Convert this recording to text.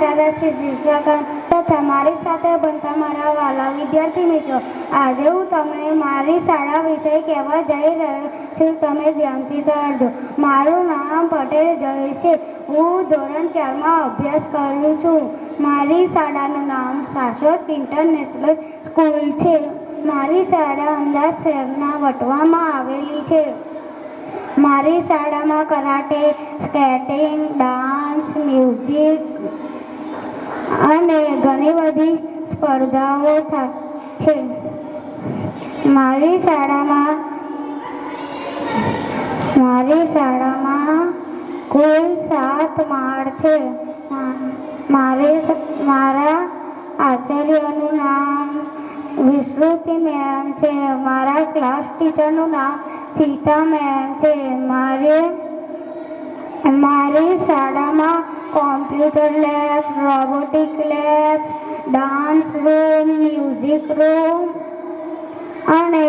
આચાર્ય શ્રી શિક્ષકગણ તથા મારી સાથે ભણતા મારા વાલા વિદ્યાર્થી મિત્રો, આજે હું તમને મારી શાળા વિશે કહેવા જઈ રહ્યો છું. તમે ધ્યાનથી સાંભળજો. મારું નામ પટેલ જયેશ છે. હું ધોરણ 4માં અભ્યાસ કરું છું. મારી શાળાનું નામ શાશ્વત ઇન્ટરનેશનલ સ્કૂલ છે. મારી શાળા અમદાવાદ શહેરના વટવામાં આવેલી છે. મારી શાળામાં કરાટે, સ્કેટિંગ, ડાન્સ, મ્યુઝિક અને ઘણી બધી સ્પર્ધાઓ થાય છે. મારી શાળામાં કુલ 7 માળ છે. મારા આચાર્યનું નામ વિશ્રુતિ મેમ છે. મારા ક્લાસ ટીચરનું નામ સીતા મેમ છે. મારી શાળામાં computer lab, robotic lab, dance room, music room અને